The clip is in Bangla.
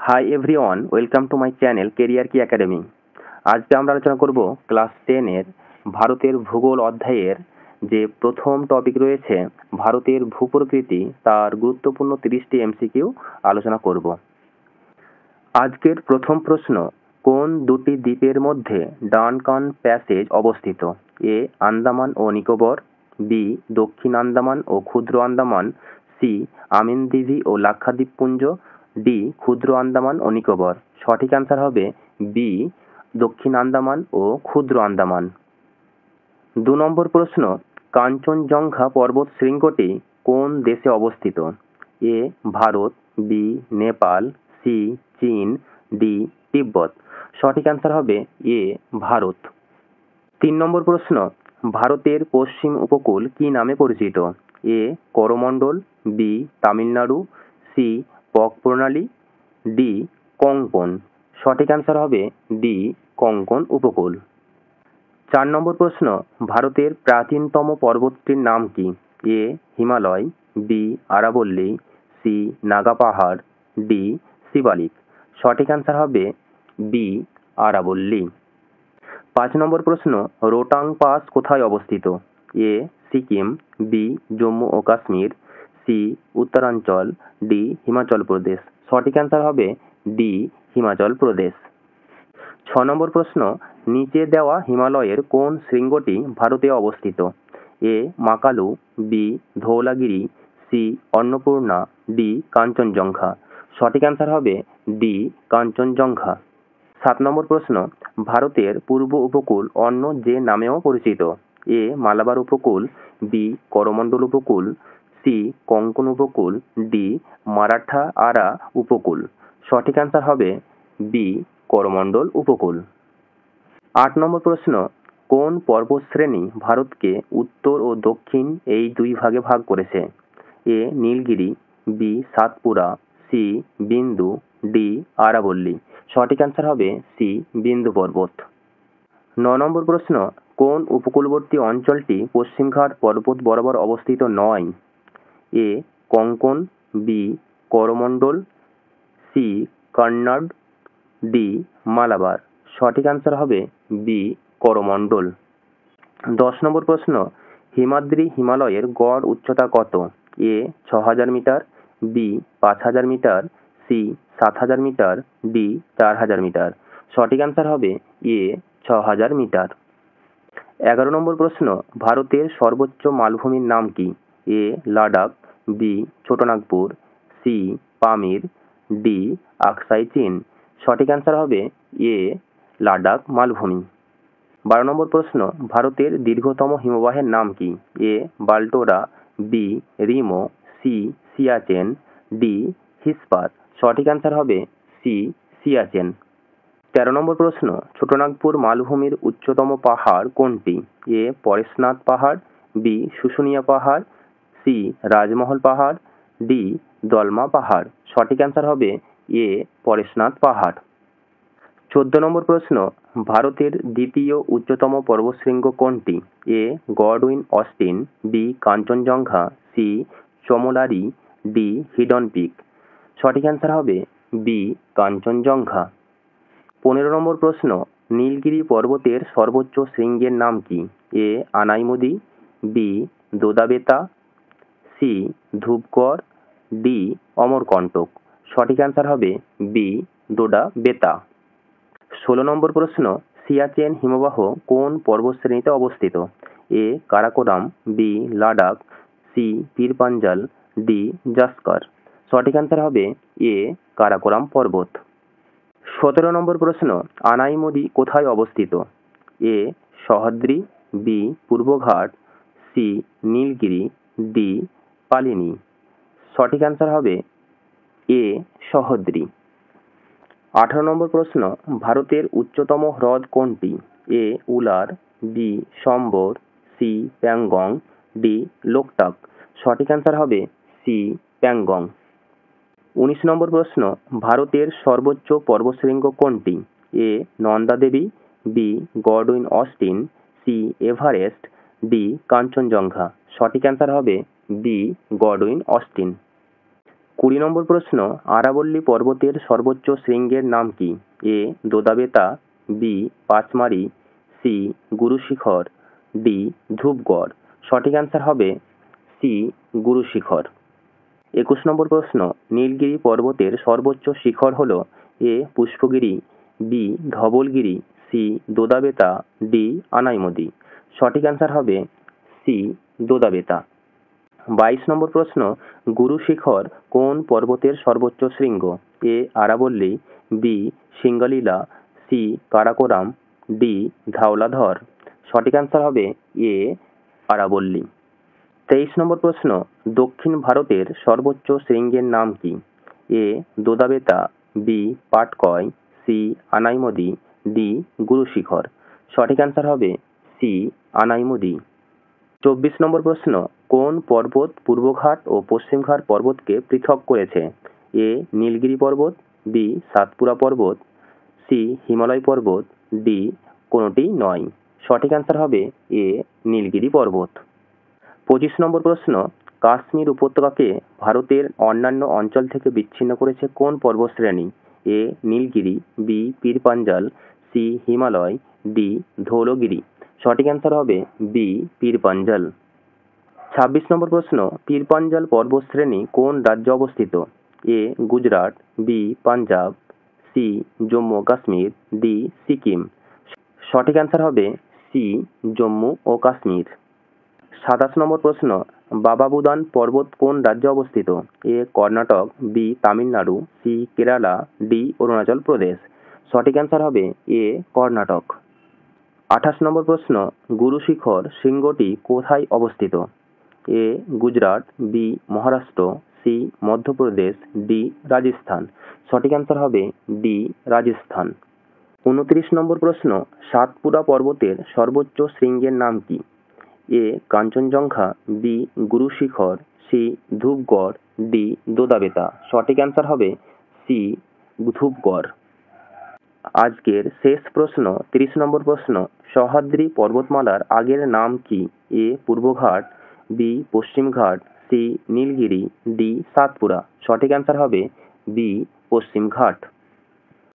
Hi everyone, welcome to my channel career কি একাডেমি। আজকে আমরা আলোচনা করব ক্লাস 10-এর ভারতের ভূগোল অধ্যায়ের যে প্রথম টপিক রয়েছে ভারতের ভূপ্রকৃতি, তার গুরুত্বপূর্ণ 30টি এমসিকিউ আলোচনা করব। আজকের প্রথম প্রশ্ন, কোন দুটি দ্বীপের মধ্যে ডানকান প্যাসেজ অবস্থিত? এ আন্দামান ও নিকোবর, বি দক্ষিণ আন্দামান ও ক্ষুদ্র আন্দামান, সি আমিনদিঘি ও লাক্ষাদ্বীপপুঞ্জ, ডি ক্ষুদ্র আন্দামান ও নিকোবর। সঠিক অ্যান্সার হবে বি দক্ষিণ আন্দামান ও ক্ষুদ্র আন্দামান। 2 নম্বর প্রশ্ন, কাঞ্চনজঙ্ঘা পর্বত শৃঙ্গটি কোন দেশে অবস্থিত? এ ভারত, বি নেপাল, সি চীন, ডি তিব্বত। সঠিক অ্যান্সার হবে এ ভারত। 3 নম্বর প্রশ্ন, ভারতের পশ্চিম উপকূল কি নামে পরিচিত? এ করমণ্ডল, বি তামিলনাড়ু, সি পক প্রণালী, ডি কোঙ্কণ। সঠিক অ্যান্সার হবে ডি কোঙ্কণ উপকূল। 4 নম্বর প্রশ্ন, ভারতের প্রাচীনতম পর্বতটির নাম কি? এ হিমালয়, বি আরাবল্লী, সি নাগা পাহাড়, ডি শিবালিক। সঠিক অ্যান্সার হবে বি আরাবল্লী। 5 নম্বর প্রশ্ন, রোটাং পাস কোথায় অবস্থিত? এ সিকিম, বি জম্মু ও কাশ্মীর, সি উত্তরাঞ্চল, ডি হিমাচল প্রদেশ। সঠিক অ্যান্সার হবে ডি হিমাচল প্রদেশ। 6 নম্বর প্রশ্ন, নিচে দেওয়া হিমালয়ের কোন শৃঙ্গটি ভারতে অবস্থিত? A Makalu, B Dhaulagiri, C Annapurna, D Kanchenjunga. সঠিক অ্যান্সার হবে ডি কাঞ্চনজঙ্ঘা। 7 নম্বর প্রশ্ন, ভারতের পূর্ব উপকূল অন্য যে নামেও পরিচিত? এ মালাবার উপকূল, বি করমণ্ডল উপকূল, সি কোঙ্কণ উপকূল, ডি মারাঠা আরা উপকূল। সঠিক অ্যান্সার হবে বি করমণ্ডল উপকূল। 8 নম্বর প্রশ্ন, কোন পর্বতশ্রেণী ভারতকে উত্তর ও দক্ষিণ এই দুই ভাগে ভাগ করেছে? এ নীলগিরি, বি সাতপুরা, সি বিন্দু, ডি আরাবল্লী। সঠিক অ্যান্সার হবে সি বিন্দু পর্বত। 9 নম্বর প্রশ্ন, কোন উপকূলবর্তী অঞ্চলটি পশ্চিমঘাট পর্বত বরাবর অবস্থিত নয়? A Konkan, B Coromandel, C Karnad, D Malabar. সঠিক অ্যান্সার হবে বি করমণ্ডল। 10 নম্বর প্রশ্ন, হিমাদ্রি হিমালয়ের গড় উচ্চতা কত? A 6000 metre, B 5000 metre, C 7000 metre, D 4000 metre. সঠিক অ্যান্সার হবে এ 6000 মিটার। 11 নম্বর প্রশ্ন, ভারতের সর্বোচ্চ মালভূমির নাম কি? A Ladakh, B Chotanagpur, C Pamir, D Aksai Chin. সঠিক অ্যান্সার হবে এ লাদাখ মালভূমি। 12 নম্বর প্রশ্ন, ভারতের দীর্ঘতম হিমবাহের নাম কি? এ বাল্টোরা, B Rimo, C Siachen, D হিসপাত। সঠিক অ্যান্সার হবে সি সিয়াচেন। 13 নম্বর প্রশ্ন, ছোটনাগপুর মালভূমির উচ্চতম পাহাড় কোনটি? এ পরেশনাথ পাহাড়, বি শুশুনিয়া পাহাড়, সি রাজমহল পাহাড়, ডি দলমা পাহাড়। সঠিক অ্যান্সার হবে এ পরেশনাথ পাহাড়। 14 নম্বর প্রশ্ন, ভারতের দ্বিতীয় উচ্চতম পর্বতশৃঙ্গ কোনটি? A Godwin Austen, B Kanchenjunga, C Chomolhari, D hidden peak. সঠিক অ্যান্সার হবে বি কাঞ্চনজঙ্ঘা। 15 নম্বর প্রশ্ন, নীলগিরি পর্বতের সর্বোচ্চ শৃঙ্গের নাম কি? A Anaimudi, B Doddabetta, C Dhupgarh, D Amarkantak. সঠিক অ্যান্সার হবে বি ডোডা বেতা। 16 নম্বর প্রশ্ন, সিয়াচেন হিমবাহ কোন পর্বতশ্রেণীতে অবস্থিত? A Karakoram, B Ladakh, C Pir Panjal, D Zanskar. সঠিক অ্যান্সার হবে এ কারাকোরাম পর্বত। 17 নম্বর প্রশ্ন, আনাইমুদি কোথায় অবস্থিত? এ সহ্যাদ্রি, বি পূর্বঘাট, সি নীলগিরি, ডি পালিনী। সঠিক অ্যান্সার হবে এ সহ্যাদ্রি। 18 নম্বর প্রশ্ন, ভারতের উচ্চতম হ্রদ কোনটি? এ উলার, বি সম্বর, সি প্যাংগং, ডি লোকটাক। সঠিক অ্যান্সার হবে সি প্যাংগং। 19 নম্বর প্রশ্ন, ভারতের সর্বোচ্চ পর্বতশৃঙ্গ কোনটি? A Nanda Devi, B Godwin Austen, C Everest, D Kanchenjunga. সঠিক অ্যান্সার হবে বি গডউইন অস্টিন। 20 নম্বর প্রশ্ন, আরাবল্লী পর্বতের সর্বোচ্চ শৃঙ্গের নাম কি? A Doddabetta, B Pachmarhi, C Gurushikhar, D Dhupgarh. সঠিক অ্যান্সার হবে সি গুরুশিখর। 21 নম্বর প্রশ্ন, নীলগিরি পর্বতের সর্বোচ্চ শিখর হল A Pushpagiri, B Dhaulagiri, C Doddabetta, D Anaimudi. সঠিক অ্যান্সার হবে সি দোদাবেতা। 22 নম্বর প্রশ্ন, গুরুশিখর কোন পর্বতের সর্বোচ্চ শৃঙ্গ? এ আরাবল্লী, B Singalila, C Karakoram, D Dhauladhar. সঠিক অ্যান্সার হবে এ আরাবল্লী। 23 নম্বর প্রশ্ন, দক্ষিণ ভারতের সর্বোচ্চ শৃঙ্গের নাম কি? A Doddabetta, B Patkai, C Anaimudi, D Gurushikhar. সঠিক অ্যান্সার হবে সি আনাইমুদি। 24 নম্বর প্রশ্ন, কোন পর্বত পূর্বঘাট ও পশ্চিমঘাট পর্বতকে পৃথক করেছে? এ নীলগিরি পর্বত, বি সাতপুরা পর্বত, সি হিমালয় পর্বত, ডি কোনোটি নয়। সঠিক অ্যান্সার হবে এ নীলগিরি পর্বত। 25 নম্বর প্রশ্ন, কাশ্মীর উপত্যকাকে ভারতের অন্যান্য অঞ্চল থেকে বিচ্ছিন্ন করেছে কোন পর্বতশ্রেণী? A Nilgiri, B Pir Panjal, C Himalaya, D Dhaulagiri. সঠিক অ্যান্সার হবে বি পীরপাঞ্জাল। 26 নম্বর প্রশ্ন, পীরপাঞ্জাল পর্বতশ্রেণী কোন রাজ্যে অবস্থিত? A Gujarat, B Punjab, C Jammu ও কাশ্মীর, ডি সিকিম। সঠিক অ্যান্সার হবে সি জম্মু ও কাশ্মীর। 27 নম্বর প্রশ্ন, বাবা বুদান পর্বত কোন রাজ্যে অবস্থিত? A Karnataka, B Tamil Nadu, C Kerala, D Arunachal Pradesh. সঠিক অ্যান্সার হবে এ কর্ণাটক। 28 নম্বর প্রশ্ন, গুরুশিখর শৃঙ্গটি কোথায় অবস্থিত? A Gujarat, B Maharashtra, C Madhya Pradesh, D Rajasthan. সঠিক অ্যান্সার হবে ডি রাজস্থান। 29 নম্বর প্রশ্ন, সাতপুরা পর্বতের সর্বোচ্চ শৃঙ্গের নাম কি? A Kanchenjunga, B Gurushikhar, C Dhupgarh, D Doddabetta. সঠিক অ্যান্সার হবে সি ধূপগড়। আজকের শেষ প্রশ্ন, 30 নম্বর প্রশ্ন, সহ্যাদ্রি পর্বতমালার আগের নাম কি? এ পূর্বঘাট, বি পশ্চিমঘাট, সি নীলগিরি, ডি সাতপুরা। সঠিক অ্যান্সার হবে বি পশ্চিমঘাট।